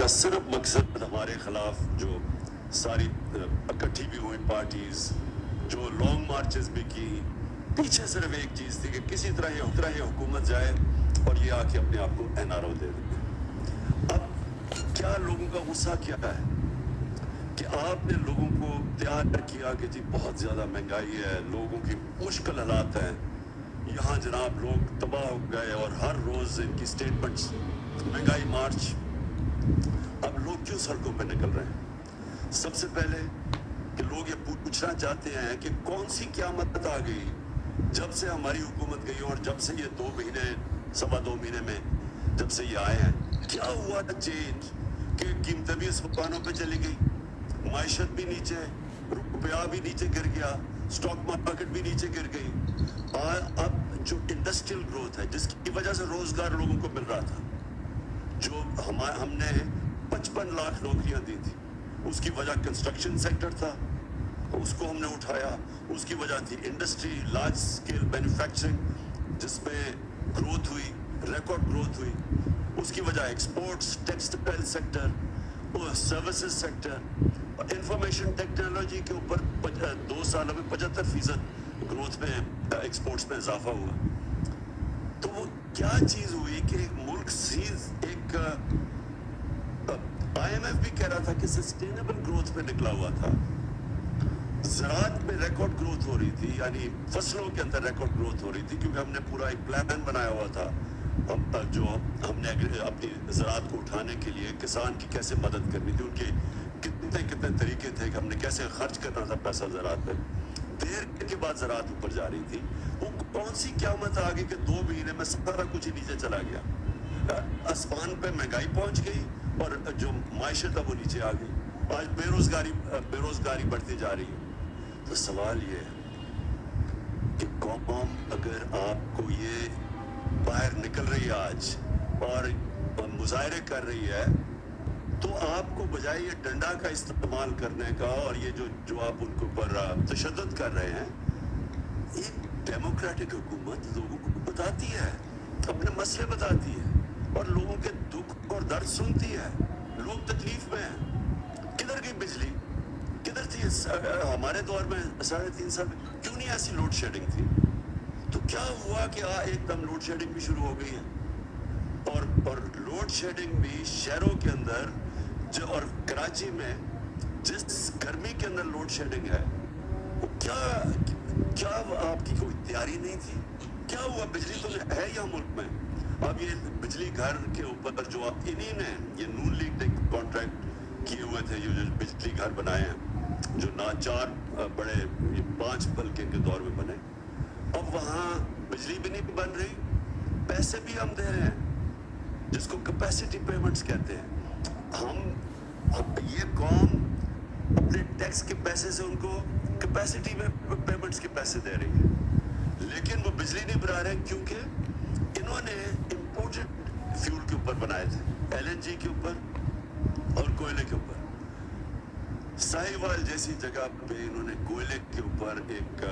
کا صرف مقصد ہمارے خلاف جو ساری اکٹھی بھی ہوئی پارٹیز جو لانگ مارچز بھی کی، پیچھے صرف ایک چیز تھی کہ کسی طرح یہ حکومت جائے اور یہ آ کے اپنے آپ کو این آر او دے دے۔ اب کیا لوگوں کا غصہ کیا ہے کہ آپ نے لوگوں کو تیار کیا کہ جی بہت زیادہ مہنگائی ہے، لوگوں کی مشکل حالات ہیں، یہاں جناب لوگ تباہ ہو گئے، اور ہر روز ان کی سٹیٹمنٹس مہنگائی مارچ۔ اب لوگ کیوں سڑکوں پہ نکل رہے ہیں؟ سب سے پہلے کہ لوگ یہ پوچھنا چاہتے ہیں کہ کون سی قیامت آ گئی جب سے ہماری حکومت گئی اور جب سے یہ 2 مہینے 2.25 مہینے میں جب سے یہ آئے ہیں، کیا ہوا چینج کہ قیمتیں بھی اسمانوں پہ چلی گئی، معیشت بھی نیچے، روپیہ بھی نیچے گر گیا، سٹاک مارکیٹ بھی نیچے گر گئی۔ اب جو انڈسٹریل گروتھ ہے جس کی وجہ سے روزگار لوگوں کو مل رہا تھا، جو ہم نے 55 لاکھ نوکریاں دی تھی، اس کی وجہ کنسٹرکشن سیکٹر تھا، اس کو ہم نے اٹھایا۔ اس کی وجہ تھی انڈسٹری، لارج اسکیل مینوفیکچرنگ جس میں گروتھ ہوئی، ریکارڈ گروتھ ہوئی۔ اس کی وجہ exports, textile sector, services sector, information technology کے اوپر 2 سالوں میں 75% گروتھ میں ایکسپورٹس میں اضافہ ہوا۔ تو وہ کیا چیز ہوئی کہ ایک ملک ایک آئی ایم ایف بھی کہہ رہا تھا کہ سسٹینیبل گروتھ پہ نکلا ہوا تھا، زراعت میں ریکارڈ گروتھ ہو رہی تھی، یعنی فصلوں کے اندر ریکارڈ گروتھ ہو رہی تھی، کیونکہ ہم نے پورا ایک پلان بنایا ہوا تھا جو ہم نے اپنی زراعت کو اٹھانے کے لیے کسان کی کیسے مدد کرنی تھی، ان کے کتنے طریقے تھے کہ ہم نے کیسے خرچ کرنا تھا پیسہ زراعت پہ۔ دیر کے بعد زراعت اوپر جا رہی تھی، وہ کون سی قیامت آ گئی کہ 2 مہینے میں سارا کچھ ہی نیچے چلا گیا، آسمان پہ مہنگائی پہنچ گئی اور جو معیشت ہے وہ نیچے آ گئی۔ آج بے روزگاری بڑھتی جا رہی ہے۔ تو سوال یہ ہے کہ قوم اگر آپ کو یہ باہر نکل رہی ہے آج اور مظاہرے کر رہی ہے، تو آپ کو بجائے یہ ڈنڈا کا استعمال کرنے کا اور یہ جو آپ ان کے اوپر تشدد کر رہے ہیں، ایک ڈیموکریٹک حکومت لوگوں کو بتاتی ہے، اپنے مسئلے بتاتی ہے اور لوگوں کے دکھ اور درد سنتی ہے۔ لوگ تکلیف میں ہیں۔ کدھر گئی بجلی؟ کدھر تھی ہمارے دور میں 3.5 سال میں؟ کیوں نہیں ایسی لوڈ شیڈنگ تھی؟ تو کیا ہوا کہ ایک دم لوڈ شیڈنگ بھی شروع ہو گئی ہے؟ اور لوڈ شیڈنگ بھی شہروں کے اندر اور کراچی میں جس گرمی کے اندر لوڈ شیڈنگ ہے، وہ کیا آپ کی کوئی تیاری نہیں تھی؟ کیا ہوا؟ بجلی تو ہے یہاں ملک میں۔ اب یہ بجلی گھر کے اوپر جو انہی نے یہ نون لیگ نے کانٹریکٹ کیے ہوئے تھے، یہ جو بجلی گھر بنائے ہیں، جو 4 بڑے 5 بلکہ ان کے دور میں بنے، اب وہاں بجلی بھی نہیں بن رہی، پیسے بھی ہم دے رہے ہیں جس کو کیپیسٹی پیمنٹس کہتے ہیں۔ یہ قوم اپنے ٹیکس کے پیسے سے ان کو کیپیسٹی میں پیمنٹس کے پیسے دے رہی ہے، لیکن وہ بجلی نہیں بنا رہے کیونکہ انہوں نے امپورٹڈ فیول کے اوپر بنائے تھے، ایل این جی کے اوپر اور کوئلے کے اوپر۔ ساہیوال جیسی جگہ پہ انہوں نے کوئلے کے اوپر ایک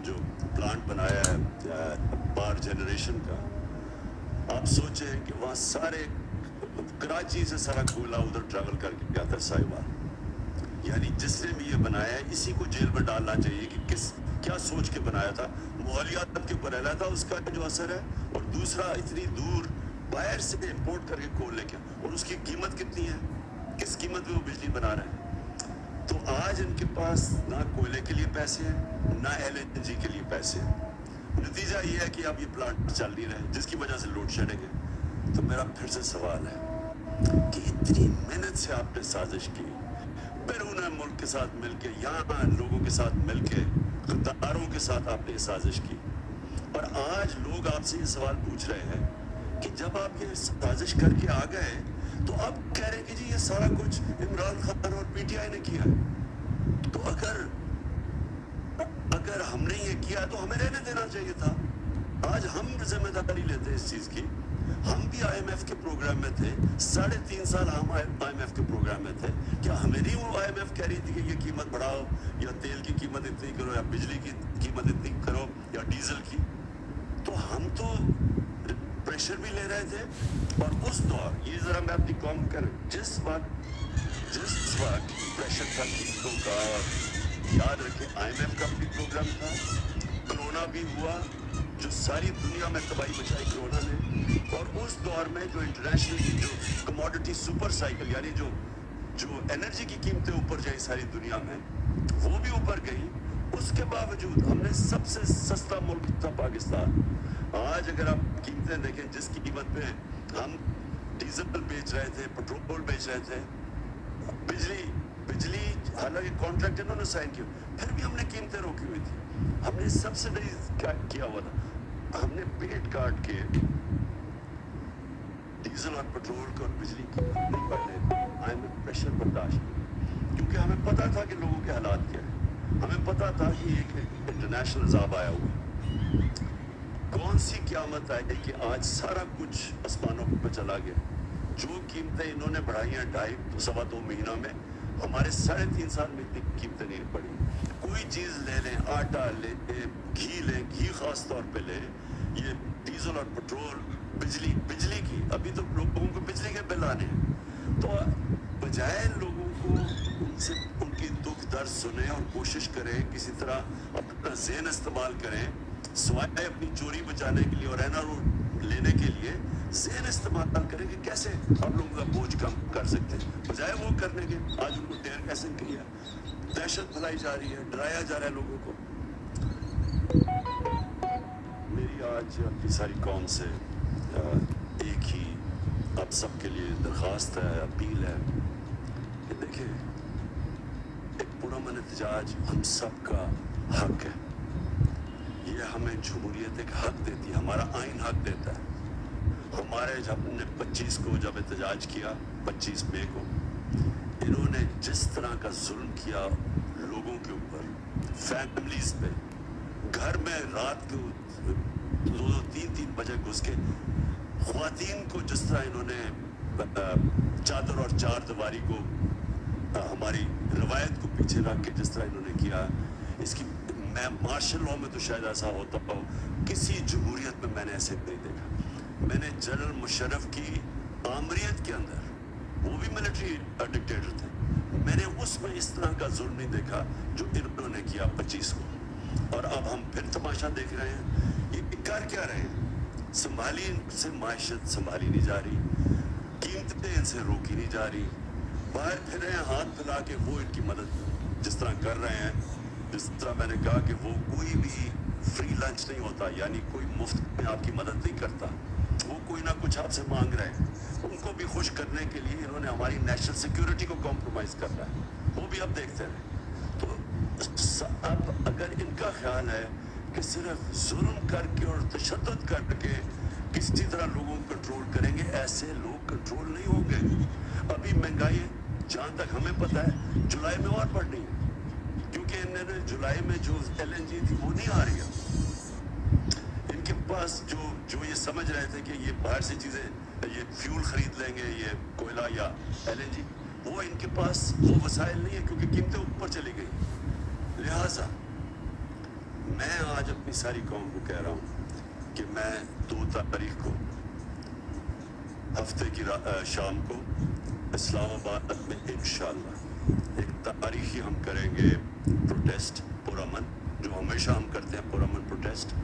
جو پلانٹ بنایا ہے پاور جنریشن کا۔ آپ سوچیں کہ وہاں سارے کراچی سے سارا کوئلہ ادھر ٹریول کر کے آتا ہے ساہیوال، یعنی جس نے بھی یہ بنایا ہے اسی کو جیل میں ڈالنا چاہیے کہ کیا سوچ کے بنایا تھا۔ ماحولیات کے اوپر رہنا تھا اس کا جو اثر ہے، اور دوسرا اتنی دور باہر سے امپورٹ کر کے کول لے کے، اور اس کی قیمت کتنی ہے، کس قیمت میں وہ بجلی بنا رہے ہیں۔ تو آج ان کے پاس نہ کوئلے کے لیے پیسے ہیں، نہ ایل این جی کے لیے پیسے ہیں۔ نتیجہ یہ ہے کہ اب یہ پلانٹ چل نہیں رہے جس کی وجہ سے لوڈ شیڈنگ ہے۔ تو میرا پھر سے سوال ہے کہ اتنی محنت سے آپ نے سازش کی، بیرون ملک کے ساتھ مل کے، یہاں لوگوں کے ساتھ مل کے، غداروں کے ساتھ آپ نے یہ سازش کی، اور آج لوگ آپ سے یہ سوال پوچھ رہے ہیں کہ جب آپ یہ سازش کر کے آ گئے تو اب کہہ رہے ہیں کہ جی یہ سارا کچھ عمران خان اور پی ٹی آئی نے کیا۔ تو اگر ہم نے یہ کیا تو ہمیں رہنے دینا چاہیے تھا۔ آج ہم ذمہ داری لیتے ہیں اس چیز کی۔ ہم بھی آئی ایم ایف کے پروگرام میں تھے، 3.5 سال ہم آئی ایم ایف کے پروگرام میں تھے۔ کیا ہمیں نہیں وہ آئی ایم ایف کہہ رہی تھی کہ یہ قیمت بڑھاؤ، یا تیل کی قیمت اتنی کرو، یا بجلی کی قیمت اتنی کرو، یا ڈیزل کی؟ تو ہم تو प्रेशर भी ले रहे थे। और उस दौर, ये जरा मैं अपनी कॉम कर, जिस वक्त प्रेशर था कीमतों का, और याद रखें IMF का भी प्रोग्राम था, कोरोना भी हुआ, जो सारी दुनिया में तबाही मचाई कोरोना ने। और उस दौर में जो इंटरनेशनल जो कमोडिटी सुपर साइकिल, यानी जो एनर्जी की कीमतें ऊपर जाई सारी दुनिया में, वो भी ऊपर गई। उसके बावजूद हमने सबसे सस्ता मुल्क था पाकिस्तान। आज अगर आप कीमतें देखें, जिस कीमत पे हम डीजल बेच रहे थे, पेट्रोल बेच रहे थे, बिजली हालांकि कॉन्ट्रैक्ट इन्होंने साइन किया, फिर भी हमने कीमतें रोकी हुई थी। हमने सब्सिडाइज किया हुआ था, हमने पेट काट के डीजल और पेट्रोल को और बिजली की नहीं बढ़ने दी। हमें प्रेशर बर्दाश्त किया, क्योंकि हमें पता था कि लोगों के हालात क्या है। हमें पता था कि एक इंटरनेशनल अज़ाब आया हुआ। कौन सी क़यामत आई कि आज सारा कुछ आसमानों पे चला गया। जो कीमतें इन्होंने बढ़ाई हैं 2.5-2 महीना में, हमारे 3.5 साल में इतनी कीमतें नहीं बढ़ी। कोई चीज़ ले लें, आटा ले, घी लें, घी खास तौर पे ले, ये डीजल और पेट्रोल, बिजली की, अभी तो लोगों को बिजली के बिल आने हैं। तो बजाय लोगों को उनसे उनकी दुख दर्द सुने और कोशिश करें किसी तरह अपना ज़हन इस्तेमाल करें, सिवाय अपनी चोरी बचाने के लिए और एनआरओ लेने के लिए ज़हन इस्तेमाल करें कि कैसे हम लोगों का बोझ कम कर सकते हैं। बजाय वो करने के आज उनको टेर कैसे किया, दहशत फैलाई जा रही है, डराया जा रहा है लोगों को। मेरी आज अपनी सारी कौम से एक ही आप सबके लिए दरख्वास्त है, अपील है कि देखिए, एक पुरअमन एहतजाज हम सब का हक है। ये हमें जमहूरियत एक हक देती है, हमारा आइन हक देता है। हमारे जब हमने 25 को जब एहतजाज किया, 25 मई को, इन्होंने जिस तरह का जुल्म किया लोगों के ऊपर, फैमिलीज पे, घर में रात को 2-3 बजे घुस के ख्वातीन को जिस तरह इन्होंने चादर और चार दीवारी को, हमारी रवायत को पीछे रख के जिस तरह इन्होंने किया, इसकी मैं मार्शल लॉ में तो शायद ऐसा होता हो, किसी जमहूरियत में मैंने ऐसे नहीं देखा। मैंने जनरल मुशर्रफ की आमरीत के अंदर, वो भी मिलिट्री डिक्टेटर थे, मैंने उसमें इस तरह का जुल्म नहीं देखा जो इन्होंने किया 25 को। और अब हम फिर तमाशा देख रहे हैं। ये कर क्या रहे हैं? संभाली इनसे मायशत संभाली नहीं जा रही, कीमतें इनसे रोकी नहीं जा रही, बाहर फिर रहे हैं हाथ फैला के। वो इनकी मदद जिस तरह कर रहे हैं, जिस तरह मैंने कहा कि वो कोई भी फ्री लंच नहीं होता, यानी कोई मुफ्त में आपकी मदद नहीं करता, वो कोई ना कुछ आपसे मांग रहे हैं। उनको भी खुश करने के लिए इन्होंने हमारी नेशनल सिक्योरिटी को कॉम्प्रोमाइज़ करना है, वो भी अब देखते हैं। तो अब अगर इनका ख्याल है कि सिर्फ जुल्म करके और तशद्दुद करके किसी तरह लोगों को कंट्रोल करेंगे, ऐसे लोग कंट्रोल नहीं होंगे। अभी महंगाई जहाँ तक हमें पता है जुलाई में और बढ़नी है, क्योंकि इन्होंने जुलाई में जो LNG थी वो नहीं आ रही है। इनके पास जो ये समझ रहे थे कि ये बाहर से चीज़ें, ये फ्यूल खरीद लेंगे, ये कोयला या LNG, वो इनके पास वो वसाइल नहीं है, क्योंकि कीमतें ऊपर चली गई। लिहाजा मैं आज अपनी सारी कौम को कह रहा हूँ कि मैं 2 तारीख को हफ्ते की शाम को इस्लामाबाद में इंशाअल्लाह एक तारीखी हम करेंगे प्रोटेस्ट, पुरअमन, जो हमेशा हम करते हैं पुरअमन प्रोटेस्ट।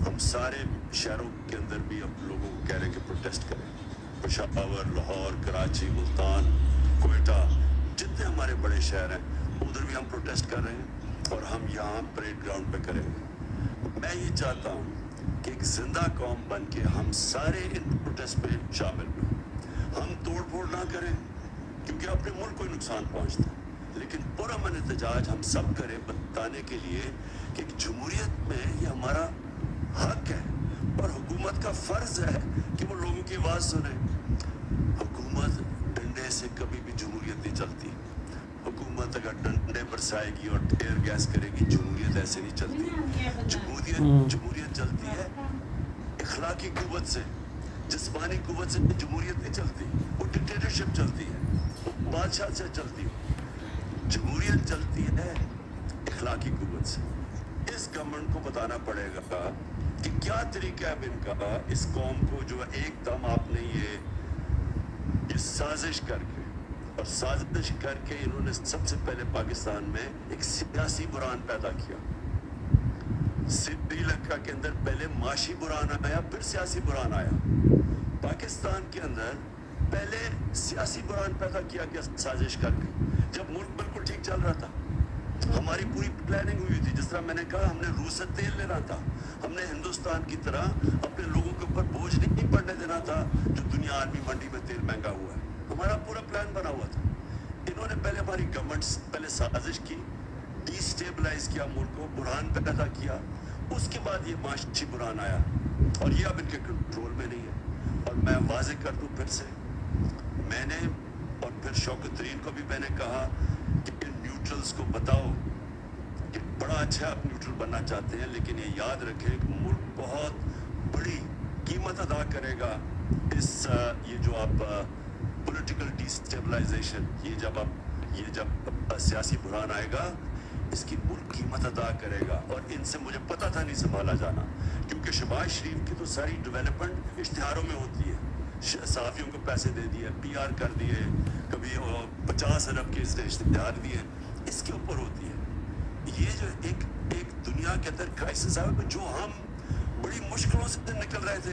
हम सारे शहरों के अंदर भी अब लोगों को कह रहे हैं कि प्रोटेस्ट करें। पेशावर, लाहौर, कराची, मुल्तान, कोयटा, जितने हमारे बड़े शहर हैं उधर भी हम प्रोटेस्ट कर रहे हैं, और हम यहाँ परेड ग्राउंड पे करेंगे। मैं ये चाहता हूँ कि एक जिंदा कौम बन के हम सारे इन प्रोटेस्ट में शामिल हों। हम तोड़ फोड़ ना करें, क्योंकि अपने मुल्क को नुकसान पहुँचता है, लेकिन पुरअमन एहतजाज हम सब करें बताने के लिए कि जमहूरियत में ये हमारा हक है, और हुकूमत का फ़र्ज है कि वो लोगों की आवाज़ सुने। हुकूमत डंडे से कभी भी जमहूरियत नहीं चलती। हुकूमत अगर डंडे बरसाएगी और टेयर गैस करेगी, जमहूरियत ऐसे नहीं चलती। जमहूरियत चलती है इखलाकी कुव्वत से, जिस्मानी कुव्वत से जमहूरियत नहीं चलती। वो डिक्टेटरशिप चलती है, वो बादशाह से चलती है। जमहूरियत चलती है इखलाकी कुव्वत से। इस गवर्नमेंट को बताना पड़ेगा کہ کیا طریقہ ہے इनका इस कौम को जो एकदम आपने ये साजिश करके और साजिश करके इन्होंने सबसे पहले पाकिस्तान में एक सियासी बुरान पैदा किया। श्रीलंका के अंदर पहले माशी बुरान आया, फिर सियासी बुरान आया। पाकिस्तान के अंदर पहले सियासी बुरान पैदा किया गया साजिश करके, जब मुल्क बिल्कुल ठीक चल रहा था। हमारी पूरी प्लानिंग हुई थी, जिस तरह मैंने कहा हमने रूस से तेल लेना था, हमने हिंदुस्तान की तरह अपने लोगों के ऊपर बोझ नहीं पड़ने देना था जो दुनिया आर्मी मंडी में तेल महंगा हुआ है। हमारा पूरा प्लान बना हुआ था। इन्होंने पहले हमारी गवर्नमेंट पहले साजिश की, डिस्टेबलाइज किया मुल्क को, बुरहान पैदा किया, उसके बाद ये माशी बुरहान आया और ये अब इनके कंट्रोल में नहीं है। और मैं वाज़ेह कर दूं फिर से, मैंने और फिर शौकत तरीन को भी मैंने कहा कि न्यूट्रल्स को बताओ कि बड़ा अच्छा आप न्यूट्रल बनना चाहते हैं, लेकिन ये याद रखें कि मुल्क बहुत बड़ी कीमत अदा करेगा इस ये जो आप पॉलिटिकल डिस्टेबलाइजेशन, ये जब सियासी बुरहान आएगा इसकी मुल्क कीमत अदा करेगा। और इनसे मुझे पता था नहीं संभाला जाना, क्योंकि शहबाज शरीफ की तो सारी डेवलपमेंट इश्तिहारों में होती है। सहाफ़ियों को पैसे दे दिए, PR कर दिए, कभी 50 अरब के इसने इश्तिहार दिए, इसके ऊपर होती है। ये जो एक दुनिया के अंदर क्राइसिस है जो हम बड़ी मुश्किलों से निकल रहे थे।